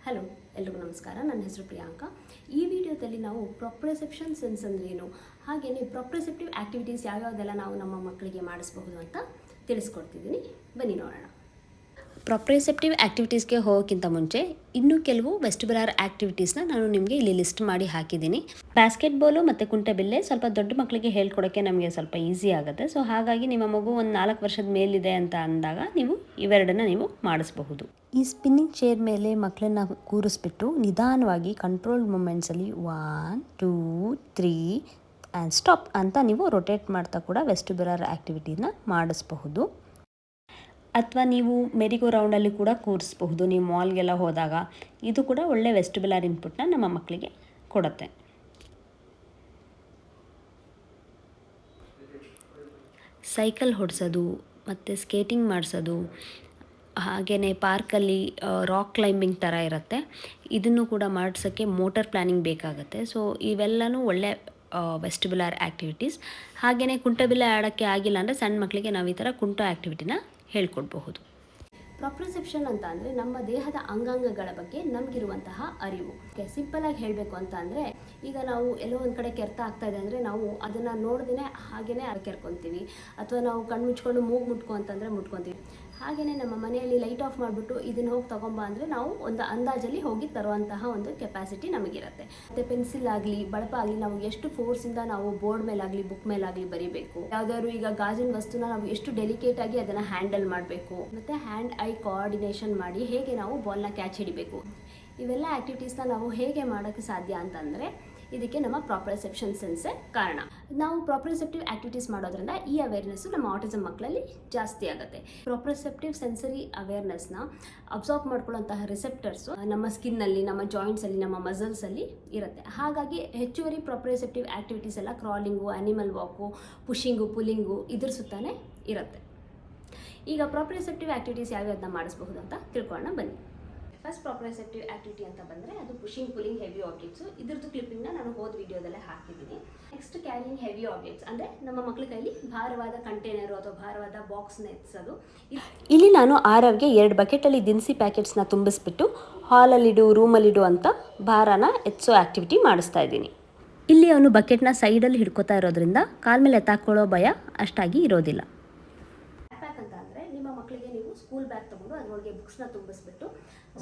Hello, ಎಲ್ರಿಗೂ ನಮಸ್ಕಾರ. ನನ್ನ ಹೆಸರು ಪ್ರಿಯಾಂಕಾ. ಈ ವಿಡಿಯೋದಲ್ಲಿ ನಾವು ಪ್ರಾಪ್ರೊಸೆಪ್ಷನ್ ಸೆನ್ಸ್ ಅಂದ್ರೇನು, ಹಾಗೆಯೇ ಪ್ರಾಪ್ರೊಸೆಪ್ಟಿವ್ ಆ್ಯಕ್ಟಿವಿಟೀಸ್ ಯಾವ್ಯಾವುದೆಲ್ಲ ನಾವು ನಮ್ಮ ಮಕ್ಕಳಿಗೆ ಮಾಡಿಸಬಹುದು ಅಂತ ತಿಳಿಸ್ಕೊಡ್ತಿದ್ದೀನಿ. ಬನ್ನಿ ನೋಡೋಣ. ಪ್ರಾಪ್ರೊಸೆಪ್ಟಿವ್ ಆ್ಯಕ್ಟಿವಿಟೀಸ್ಗೆ ಹೋಗೋಕ್ಕಿಂತ ಮುಂಚೆ ಇನ್ನೂ ಕೆಲವು ವೆಸ್ಟಿಬುಲರ್ ಆ್ಯಕ್ಟಿವಿಟೀಸ್ನ ನಾನು ನಿಮಗೆ ಇಲ್ಲಿ ಲಿಸ್ಟ್ ಮಾಡಿ ಹಾಕಿದ್ದೀನಿ. ಬಾಸ್ಕೆಟ್ಬಾಲು ಮತ್ತು ಕುಂಟೆಬಿಲ್ಲೆ ಸ್ವಲ್ಪ ದೊಡ್ಡ ಮಕ್ಕಳಿಗೆ ಹೇಳ್ಕೊಡೋಕ್ಕೆ ನಮಗೆ ಸ್ವಲ್ಪ ಈಸಿ ಆಗುತ್ತೆ. ಸೊ ಹಾಗಾಗಿ ನಿಮ್ಮ ಮಗು ಒಂದು 4 ವರ್ಷದ ಮೇಲಿದೆ ಅಂತ ಅಂದಾಗ ನೀವು ಇವೆರಡನ್ನು ನೀವು ಮಾಡಿಸಬಹುದು. ಈ ಸ್ಪಿನ್ನಿಂಗ್ ಚೇರ್ ಮೇಲೆ ಮಕ್ಕಳನ್ನ ಕೂರಿಸ್ಬಿಟ್ಟು ನಿಧಾನವಾಗಿ ಕಂಟ್ರೋಲ್ ಮೂಮೆಂಟ್ಸಲ್ಲಿ 1 2 3 ಆ್ಯಂಡ್ ಸ್ಟಾಪ್ ಅಂತ ನೀವು ರೊಟೇಟ್ ಮಾಡ್ತಾ ಕೂಡ ವೆಸ್ಟಿಬುಲರ್ ಆ್ಯಕ್ಟಿವಿಟಿನ ಮಾಡಿಸಬಹುದು. ಅಥವಾ ನೀವು ಮೆರಿಗೋ ರೌಂಡಲ್ಲಿ ಕೂಡ ಕೂರಿಸಬಹುದು. ನೀವು ಮಾಲ್ಗೆಲ್ಲ ಹೋದಾಗ ಇದು ಕೂಡ ಒಳ್ಳೆ ವೆಸ್ಟಿಬುಲರ್ ಇನ್ಪುಟ್ನ ನಮ್ಮ ಮಕ್ಕಳಿಗೆ ಕೊಡುತ್ತೆ. ಸೈಕಲ್ ಹೊಡಿಸೋದು ಮತ್ತು ಸ್ಕೇಟಿಂಗ್ ಮಾಡಿಸೋದು, ಹಾಗೆಯೇ ಪಾರ್ಕಲ್ಲಿ ರಾಕ್ ಕ್ಲೈಂಬಿಂಗ್ ಥರ ಇರುತ್ತೆ. ಇದನ್ನು ಕೂಡ ಮಾಡಿಸೋಕ್ಕೆ ಮೋಟರ್ ಪ್ಲ್ಯಾನಿಂಗ್ ಬೇಕಾಗುತ್ತೆ. ಸೊ ಇವೆಲ್ಲನೂ ಒಳ್ಳೆ ವೆಸ್ಟಿಬುಲರ್ ಆ್ಯಕ್ಟಿವಿಟೀಸ್. ಹಾಗೆಯೇ ಕುಂಟೆಬಿಲ್ಲೆ ಆಡೋಕ್ಕೆ ಆಗಿಲ್ಲ ಅಂದರೆ ಸಣ್ಣ ಮಕ್ಕಳಿಗೆ ನಾವು ಈ ಥರ ಕುಂಟ ಆ್ಯಕ್ಟಿವಿಟಿನ ಹೇಳ್ಕೊಡ್ಬಹುದು. ಪ್ರಾಪ್ರೊಸೆಪ್ಷನ್ ಅಂತ ಅಂದರೆ ನಮ್ಮ ದೇಹದ ಅಂಗಾಂಗಗಳ ಬಗ್ಗೆ ನಮಗಿರುವಂತಹ ಅರಿವು. ಸಿಂಪಲಾಗಿ ಹೇಳಬೇಕು ಅಂತ ಅಂದರೆ, ಈಗ ನಾವು ಎಲ್ಲೋ ಒಂದು ಕಡೆ ಕೆರೆತ ಆಗ್ತಾ ಇದೆ ಅಂದರೆ ನಾವು ಅದನ್ನು ನೋಡ್ದೇ ಹಾಗೆಯೇ ಕೆರ್ಕೊತೀವಿ. ಅಥವಾ ನಾವು ಕಣ್ಣು ಮುಚ್ಕೊಂಡು ಮೂಗು ಮುಟ್ಕೊ ಅಂತಂದರೆ ಮುಟ್ಕೊತೀವಿ. ಹಾಗೆಯೇ ನಮ್ಮ ಮನೆಯಲ್ಲಿ ಲೈಟ್ ಆಫ್ ಮಾಡಿಬಿಟ್ಟು ಇದನ್ನು ಹೋಗಿ ತೊಗೊಂಬ ಅಂದರೆ ನಾವು ಒಂದು ಅಂದಾಜಲ್ಲಿ ಹೋಗಿ ತರುವಂತಹ ಒಂದು ಕೆಪಾಸಿಟಿ ನಮಗಿರುತ್ತೆ. ಮತ್ತು ಪೆನ್ಸಿಲ್ ಆಗಲಿ ಬಳಪ ಆಗಲಿ ನಾವು ಎಷ್ಟು ಫೋರ್ಸಿಂದ ನಾವು ಬೋರ್ಡ್ ಮೇಲಾಗಲಿ ಬುಕ್ ಮೇಲಾಗಲಿ ಬರೀಬೇಕು. ಯಾವುದಾದ್ರು ಈಗ ಗಾಜಿನ ವಸ್ತುನ ನಾವು ಎಷ್ಟು ಡೆಲಿಕೇಟಾಗಿ ಅದನ್ನು ಹ್ಯಾಂಡಲ್ ಮಾಡಬೇಕು. ಮತ್ತು ಹ್ಯಾಂಡ್ ಐ ಕೋಆರ್ಡಿನೇಷನ್ ಮಾಡಿ ಹೇಗೆ ನಾವು ಬಾಲ್ನ ಕ್ಯಾಚ್ ಹಿಡಿಬೇಕು. ಇವೆಲ್ಲ ಆ್ಯಕ್ಟಿವಿಟೀಸ್ನ ನಾವು ಹೇಗೆ ಮಾಡೋಕ್ಕೆ ಸಾಧ್ಯ ಅಂತಂದರೆ ಇದಕ್ಕೆ ನಮ್ಮ ಪ್ರಾಪ್ರೊಸೆಪ್ಷನ್ ಸೆನ್ಸೇ ಕಾರಣ. ನಾವು ಪ್ರಾಪ್ರೊಸೆಪ್ಟಿವ್ ಆ್ಯಕ್ಟಿವಿಟೀಸ್ ಮಾಡೋದ್ರಿಂದ ಈ ಅವೇರ್ನೆಸ್ಸು ನಮ್ಮ ಆಟಿಸಮ್ ಮಕ್ಕಳಲ್ಲಿ ಜಾಸ್ತಿ ಆಗುತ್ತೆ. ಪ್ರಾಪ್ರೊಸೆಪ್ಟಿವ್ ಸೆನ್ಸರಿ ಅವೇರ್ನೆಸ್ನ ಅಬ್ಸಾರ್ಬ್ ಮಾಡ್ಕೊಳ್ಳೋಂತಹ ರಿಸೆಪ್ಟರ್ಸು ನಮ್ಮ ಸ್ಕಿನ್ನಲ್ಲಿ, ನಮ್ಮ ಜಾಯಿಂಟ್ಸಲ್ಲಿ, ನಮ್ಮ ಮಸಲ್ಸಲ್ಲಿ ಇರುತ್ತೆ. ಹಾಗಾಗಿ ಹೆಚ್ಚುವರಿ ಪ್ರಾಪ್ರೊಸೆಪ್ಟಿವ್ ಆ್ಯಕ್ಟಿವಿಟೀಸ್ ಎಲ್ಲ ಕ್ರಾಲಿಂಗು, ಆ್ಯನಿಮಲ್ ವಾಕು, ಪುಷಿಂಗು, ಪುಲ್ಲಿಂಗು ಇದ್ರ ಸುತ್ತಾನೆ ಇರುತ್ತೆ. ಈಗ ಪ್ರಾಪ್ರೊಸೆಪ್ಟಿವ್ ಆ್ಯಕ್ಟಿವಿಟೀಸ್ ಯಾವ್ಯಾವನ್ನ ಮಾಡಿಸಬಹುದು ಅಂತ ತಿಳ್ಕೊಳ್ಳೋಣ ಬನ್ನಿ. ಫಸ್ಟ್ ಪ್ರಾಪ್ರೊಸೆಪ್ಟಿವ್ ಆ್ಯಕ್ಟಿವಿಟಿ ಅಂತ ಬಂದರೆ ಅದು ಪುಷಿಂಗ್, ಪುಲ್ಲಿಂಗ್ ಹೆವಿ ಆಬ್ಜೆಕ್ಟ್ಸು. ಇದ್ರದ್ದು ಕ್ಲಿಪ್ಪಿಂಗ್ನ ನಾನು ಹೋದ ವಿಡಿಯೋದಲ್ಲೇ ಹಾಕಿದ್ದೀನಿ. ನೆಕ್ಸ್ಟ್ ಕ್ಯಾರಿಯಿಂಗ್ ಹೆವಿ ಆಬ್ಜೆಕ್ಟ್ಸ್ ಅಂದರೆ ನಮ್ಮ ಮಕ್ಕಳ ಕೈಲಿ ಭಾರವಾದ ಕಂಟೈನರು ಅಥವಾ ಭಾರವಾದ ಬಾಕ್ಸ್ನ ಎತ್ಸೋದು. ಇಲ್ಲಿ ನಾನು ಆರವ್ಗೆ 2 ಬಕೆಟಲ್ಲಿ ದಿನಸಿ ಪ್ಯಾಕೆಟ್ಸ್ನ ತುಂಬಿಸ್ಬಿಟ್ಟು ಹಾಲಲ್ಲಿಡು, ರೂಮಲ್ಲಿಡು ಅಂತ ಭಾರನ ಎತ್ಸೋ ಆ್ಯಕ್ಟಿವಿಟಿ ಮಾಡಿಸ್ತಾ ಇದ್ದೀನಿ. ಇಲ್ಲಿ ಅವನು ಬಕೆಟ್ನ ಸೈಡಲ್ಲಿ ಹಿಡ್ಕೋತಾ ಇರೋದ್ರಿಂದ ಕಾಲ ಮೇಲೆ ಎತ್ತಾಕೊಳ್ಳೋ ಭಯ ಅಷ್ಟಾಗಿ ಇರೋದಿಲ್ಲ. ಬ್ಯಾಕ್ ಅಂತ ಅಂದರೆ ನಿಮ್ಮ ಮಕ್ಕಳಿಗೆ ನೀವು ಸ್ಕೂಲ್ ಬ್ಯಾಗ್ ತೊಗೊಂಡು ಅದರೊಳಗೆ ಬುಕ್ಸ್ನ ತುಂಬಿಸ್ಬಿಟ್ಟು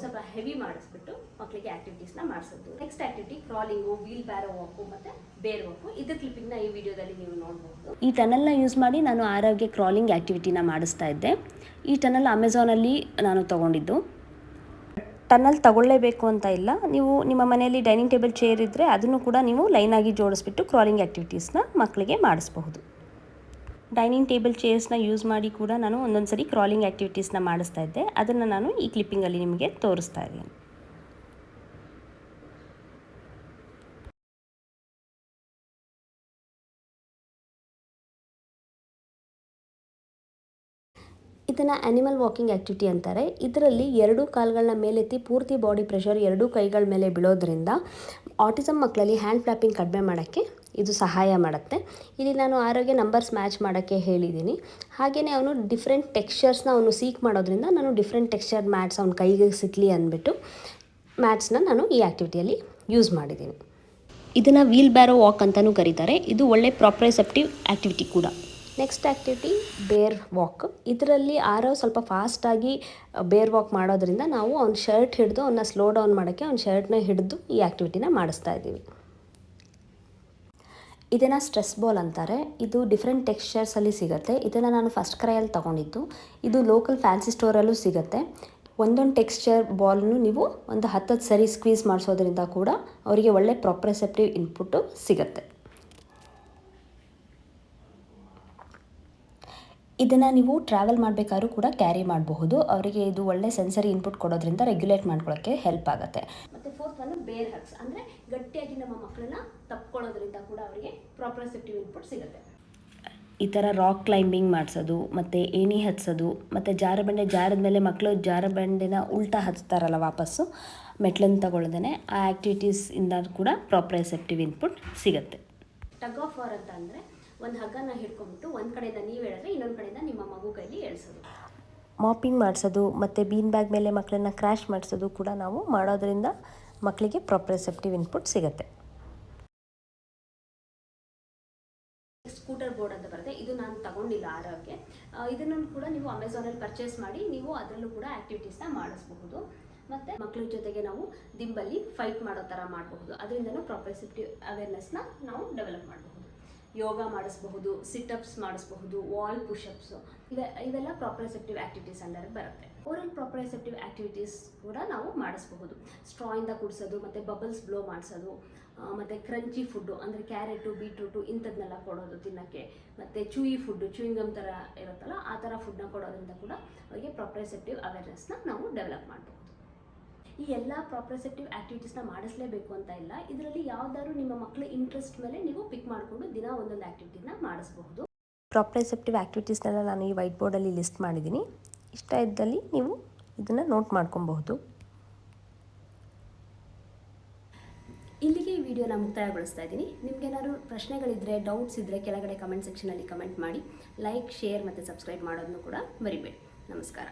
ಸ್ವಲ್ಪ ಹೆವಿ ಮಾಡಿಸ್ಬಿಟ್ಟು ಮಕ್ಕಳಿಗೆ ಆ್ಯಕ್ಟಿವಿಟೀಸ್ನ ಮಾಡಿಸೋದು. ನೆಕ್ಸ್ಟ್ ಆ್ಯಕ್ಟಿವಿಟಿ ಕ್ರಾಲಿಂಗು, ವೀಲ್ ಬ್ಯಾರೋ ವಾಕು ಮತ್ತು ಬೇರ್ ವಾಕು. ಇದ್ರ ಕ್ಲಿಪ್ಪಿಂಗ್ನ ಈ ವಿಡಿಯೋದಲ್ಲಿ ನೀವು ನೋಡ್ಬೋದು. ಈ ಟನಲ್ನ ಯೂಸ್ ಮಾಡಿ ನಾನು ಆರವ್ಗೆ ಕ್ರಾಲಿಂಗ್ ಆ್ಯಕ್ಟಿವಿಟಿನ ಮಾಡಿಸ್ತಾ ಇದ್ದೆ. ಈ ಟನಲ್ ಅಮೆಝಾನಲ್ಲಿ ನಾನು ತೊಗೊಂಡಿದ್ದು. ಟನಲ್ ತಗೊಳ್ಳೇಬೇಕು ಅಂತ ಇಲ್ಲ, ನೀವು ನಿಮ್ಮ ಮನೆಯಲ್ಲಿ ಡೈನಿಂಗ್ ಟೇಬಲ್ ಚೇರ್ ಇದ್ದರೆ ಅದನ್ನು ಕೂಡ ನೀವು ಲೈನಾಗಿ ಜೋಡಿಸ್ಬಿಟ್ಟು ಕ್ರಾಲಿಂಗ್ ಆ್ಯಕ್ಟಿವಿಟೀಸ್ನ ಮಕ್ಕಳಿಗೆ ಮಾಡಿಸ್ಬಹುದು. ಡೈನಿಂಗ್ ಟೇಬಲ್ ಚೇರ್ಸ್ನ ಯೂಸ್ ಮಾಡಿ ಕೂಡ ನಾನು ಒಂದೊಂದು ಸರಿ ಕ್ರಾಲಿಂಗ್ ಆ್ಯಕ್ಟಿವಿಟೀಸ್ನ ಮಾಡಿಸ್ತಾ ಇದ್ದೆ. ಅದನ್ನು ನಾನು ಈ ಕ್ಲಿಪ್ಪಿಂಗಲ್ಲಿ ನಿಮಗೆ ತೋರಿಸ್ತಾ ಇದ್ದೀನಿ. ಇದನ್ನು ಆ್ಯನಿಮಲ್ ವಾಕಿಂಗ್ ಆ್ಯಕ್ಟಿವಿಟಿ ಅಂತಾರೆ. ಇದರಲ್ಲಿ 2 ಕಾಲುಗಳನ್ನ ಮೇಲೆತ್ತಿ ಪೂರ್ತಿ ಬಾಡಿ ಪ್ರೆಷರ್ 2 ಕೈಗಳ ಮೇಲೆ ಬೀಳೋದ್ರಿಂದ ಆಟಿಸಮ್ ಮಕ್ಕಳಲ್ಲಿ ಹ್ಯಾಂಡ್ ಫ್ಲಾಪಿಂಗ್ ಕಡಿಮೆ ಮಾಡೋಕ್ಕೆ ಇದು ಸಹಾಯ ಮಾಡುತ್ತೆ. ಇಲ್ಲಿ ನಾನು ಆರೋಗ್ಯ ನಂಬರ್ಸ್ ಮ್ಯಾಚ್ ಮಾಡೋಕ್ಕೆ ಹೇಳಿದ್ದೀನಿ. ಹಾಗೆಯೇ ಅವನು ಡಿಫ್ರೆಂಟ್ ಟೆಕ್ಸ್ಚರ್ಸ್ನ ಅವನು ಸೀಕ್ ಮಾಡೋದ್ರಿಂದ ನಾನು ಡಿಫ್ರೆಂಟ್ ಟೆಕ್ಸ್ಚರ್ ಮ್ಯಾಟ್ಸ್ ಅವ್ನ ಕೈಗೆ ಸಿಕ್ಕಲಿ ಅಂದ್ಬಿಟ್ಟು ಮ್ಯಾಟ್ಸ್ನ ನಾನು ಈ ಆ್ಯಕ್ಟಿವಿಟಿಯಲ್ಲಿ ಯೂಸ್ ಮಾಡಿದ್ದೀನಿ. ಇದನ್ನು ವೀಲ್ ಬ್ಯಾರೋ ವಾಕ್ ಅಂತಲೂ ಕರೀತಾರೆ. ಇದು ಒಳ್ಳೆ ಪ್ರಾಪ್ರೊಸೆಪ್ಟಿವ್ ಆ್ಯಕ್ಟಿವಿಟಿ ಕೂಡ. ನೆಕ್ಸ್ಟ್ ಆ್ಯಕ್ಟಿವಿಟಿ ಬೇರ್ ವಾಕ್. ಇದರಲ್ಲಿ ಆರವ್ ಸ್ವಲ್ಪ ಫಾಸ್ಟಾಗಿ ಬೇರ್ ವಾಕ್ ಮಾಡೋದ್ರಿಂದ ನಾವು ಅವ್ನ ಶರ್ಟ್ ಹಿಡಿದು ಅವನ್ನ ಸ್ಲೋ ಡೌನ್ ಮಾಡೋಕ್ಕೆ ಅವ್ನ ಶರ್ಟ್ನ ಹಿಡಿದು ಈ ಆ್ಯಕ್ಟಿವಿಟಿನ ಮಾಡಿಸ್ತಾ ಇದ್ದೀವಿ. ಇದನ್ನು ಸ್ಟ್ರೆಸ್ ಬಾಲ್ ಅಂತಾರೆ. ಇದು ಡಿಫ್ರೆಂಟ್ ಟೆಕ್ಸ್ಚರ್ಸಲ್ಲಿ ಸಿಗುತ್ತೆ. ಇದನ್ನು ನಾನು ಫಸ್ಟ್ ಕ್ರೈಯಲ್ಲಿ ತೊಗೊಂಡಿದ್ದು. ಇದು ಲೋಕಲ್ ಫ್ಯಾನ್ಸಿ ಸ್ಟೋರಲ್ಲೂ ಸಿಗುತ್ತೆ. ಒಂದೊಂದು ಟೆಕ್ಸ್ಚರ್ ಬಾಲ್ನು ನೀವು ಒಂದು 10 ಸರಿ ಸ್ಕ್ವೀಸ್ ಮಾಡಿಸೋದ್ರಿಂದ ಕೂಡ ಅವರಿಗೆ ಒಳ್ಳೆ ಪ್ರಾಪ್ರೊಸೆಪ್ಟಿವ್ ಇನ್ಪುಟ್ಟು ಸಿಗುತ್ತೆ. ಇದನ್ನು ನೀವು ಟ್ರಾವೆಲ್ ಮಾಡಬೇಕಾದ್ರೂ ಕೂಡ ಕ್ಯಾರಿ ಮಾಡಬಹುದು. ಅವರಿಗೆ ಇದು ಒಳ್ಳೆ ಸೆನ್ಸರಿ ಇನ್ಪುಟ್ ಕೊಡೋದ್ರಿಂದ ರೆಗ್ಯುಲೇಟ್ ಮಾಡ್ಕೊಳ್ಳೋಕ್ಕೆ ಹೆಲ್ಪ್ ಆಗುತ್ತೆ. ಮತ್ತು ಫೋರ್ತ್ ಒನ್ ಬೇರ್ ಹಗ್ಸ್ ಅಂದರೆ ಗಟ್ಟಿಯಾಗಿ ನಮ್ಮ ಮಕ್ಕಳನ್ನ ತಪ್ಕೊಳ್ಳೋದ್ರಿಂದ ಕೂಡ ಅವರಿಗೆ ಪ್ರಾಪ್ರೊಸೆಪ್ಟಿವ್ ಇನ್ಪುಟ್ ಸಿಗುತ್ತೆ. ಈ ಥರ ರಾಕ್ ಕ್ಲೈಂಬಿಂಗ್ ಮಾಡಿಸೋದು ಮತ್ತು ಏಣಿ ಹತ್ಸೋದು ಮತ್ತು ಜಾರದ ಮೇಲೆ ಮಕ್ಕಳು ಜಾರಬಂಡೆನ ಉಲ್ಟಾ ಹಚ್ತಾರಲ್ಲ ವಾಪಸ್ಸು ಮೆಟ್ಲನ್ನು ತಗೊಳ್ಳೋದೇ, ಆ ಆ್ಯಕ್ಟಿವಿಟೀಸಿಂದ ಕೂಡ ಪ್ರಾಪ್ರೊಸೆಪ್ಟಿವ್ ಇನ್ಪುಟ್ ಸಿಗುತ್ತೆ. ಟಗ್ ಆಫ್ ವಾರ್ ಅಂತ ಅಂದರೆ ಒಂದು ಹಗ್ಗನ ಹಿಡ್ಕೊಂಡ್ಬಿಟ್ಟು ಒಂದು ಕಡೆಯಿಂದ ನೀವು ಹೇಳಿದ್ರೆ ಇನ್ನೊಂದು ಕಡೆಯಿಂದ ನಿಮ್ಮ ಮಗು ಕೈಲಿ ಎಳ್ಸೋದು. ಮಾಪಿಂಗ್ ಮಾಡಿಸೋದು ಮತ್ತು ಬೀನ್ ಬ್ಯಾಗ್ ಮೇಲೆ ಮಕ್ಕಳನ್ನ ಕ್ರ್ಯಾಶ್ ಮಾಡಿಸೋದು ಕೂಡ ನಾವು ಮಾಡೋದ್ರಿಂದ ಮಕ್ಕಳಿಗೆ ಪ್ರಾಪ್ರಸೆಪ್ಟಿವ್ ಇನ್ಪುಟ್ ಸಿಗುತ್ತೆ. ಸ್ಕೂಟರ್ ಬೋರ್ಡ್ ಅಂತ ಬರುತ್ತೆ, ಇದು ನಾನು ತಗೊಂಡಿಲ್ಲ ಆರೋಗ್ಯ. ಇದನ್ನು ಕೂಡ ನೀವು ಅಮೆಝಾನಲ್ಲಿ ಪರ್ಚೇಸ್ ಮಾಡಿ ನೀವು ಅದರಲ್ಲೂ ಕೂಡ ಆ್ಯಕ್ಟಿವಿಟೀಸ್ನ ಮಾಡಿಸಬಹುದು. ಮತ್ತು ಮಕ್ಕಳ ಜೊತೆಗೆ ನಾವು ದಿಂಬಲ್ಲಿ ಫೈಟ್ ಮಾಡೋ ಥರ ಮಾಡಬಹುದು. ಅದರಿಂದನೂ ಪ್ರಾಪ್ರಸೆಪ್ಟಿವ್ ಅವೇರ್ನೆಸ್ನ ನಾವು ಡೆವಲಪ್ ಮಾಡಬಹುದು. ಯೋಗ ಮಾಡಿಸಬಹುದು, ಸಿಟಪ್ಸ್ ಮಾಡಿಸಬಹುದು, ವಾಲ್ ಪುಷಪ್ಸು, ಇವೆಲ್ಲ ಪ್ರಾಪ್ರಸೆಪ್ಟಿವ್ ಆ್ಯಕ್ಟಿವಿಟೀಸ್ ಅಂಡರ್ ಬರುತ್ತೆ. ಓರಲ್ ಪ್ರಾಪ್ರಸೆಪ್ಟಿವ್ ಆ್ಯಕ್ಟಿವಿಟೀಸ್ ಕೂಡ ನಾವು ಮಾಡಿಸಬಹುದು. ಸ್ಟ್ರಾಯಿಂದ ಕುಡಿಸೋದು ಮತ್ತು ಬಬಲ್ಸ್ ಬ್ಲೋ ಮಾಡಿಸೋದು, ಮತ್ತು ಕ್ರಂಚಿ ಫುಡ್ಡು ಅಂದರೆ ಕ್ಯಾರೆಟು, ಬೀಟ್ರೂಟು ಇಂಥದ್ದನ್ನೆಲ್ಲ ಕೊಡೋದು ತಿನ್ನೋಕ್ಕೆ, ಮತ್ತು ಚೂಯಿಂಗ್ ಗಮ್ ಥರ ಇರುತ್ತಲ್ಲ ಆ ಥರ ಫುಡ್ನ ಕೊಡೋದ್ರಿಂದ ಕೂಡ ಅವರಿಗೆ ಪ್ರಾಪ್ರಸೆಪ್ಟಿವ್ ಅವೇರ್ನೆಸ್ನ ನಾವು ಡೆವಲಪ್ ಮಾಡಬಹುದು. ಈ ಎಲ್ಲ ಪ್ರಾಪ್ರಸೆಪ್ಟಿವ್ ಆ್ಯಕ್ಟಿವಿಟೀಸ್ನ ಮಾಡಿಸಲೇಬೇಕು ಅಂತ ಇಲ್ಲ. ಇದರಲ್ಲಿ ಯಾವುದಾದ್ರು ನಿಮ್ಮ ಮಕ್ಕಳ ಇಂಟ್ರೆಸ್ಟ್ ಮೇಲೆ ನೀವು ಪಿಕ್ ಮಾಡಿಕೊಂಡು ದಿನ ಒಂದೊಂದು ಆ್ಯಕ್ಟಿವಿಟಿನ ಮಾಡಿಸಬಹುದು. ಪ್ರಾಪ್ರಸೆಪ್ಟಿವ್ ಆ್ಯಕ್ಟಿವಿಟೀಸ್ನೆಲ್ಲ ನಾನು ಈ ವೈಟ್ ಬೋರ್ಡಲ್ಲಿ ಲಿಸ್ಟ್ ಮಾಡಿದ್ದೀನಿ. ಇಷ್ಟ ಇದ್ದಲ್ಲಿ ನೀವು ಇದನ್ನು ನೋಟ್ ಮಾಡ್ಕೊಬಹುದು. ಇಲ್ಲಿಗೆ ಈ ವಿಡಿಯೋನ ಮುಕ್ತಾಯಗೊಳಿಸ್ತಾ ಇದ್ದೀನಿ. ನಿಮಗೇನಾದ್ರು ಪ್ರಶ್ನೆಗಳಿದ್ದರೆ, ಡೌಟ್ಸ್ ಇದ್ದರೆ ಕೆಳಗಡೆ ಕಮೆಂಟ್ ಸೆಕ್ಷನಲ್ಲಿ ಕಮೆಂಟ್ ಮಾಡಿ. ಲೈಕ್, ಶೇರ್ ಮತ್ತು ಸಬ್ಸ್ಕ್ರೈಬ್ ಮಾಡೋದನ್ನು ಕೂಡ ಮರಿಬೇಡಿ. ನಮಸ್ಕಾರ.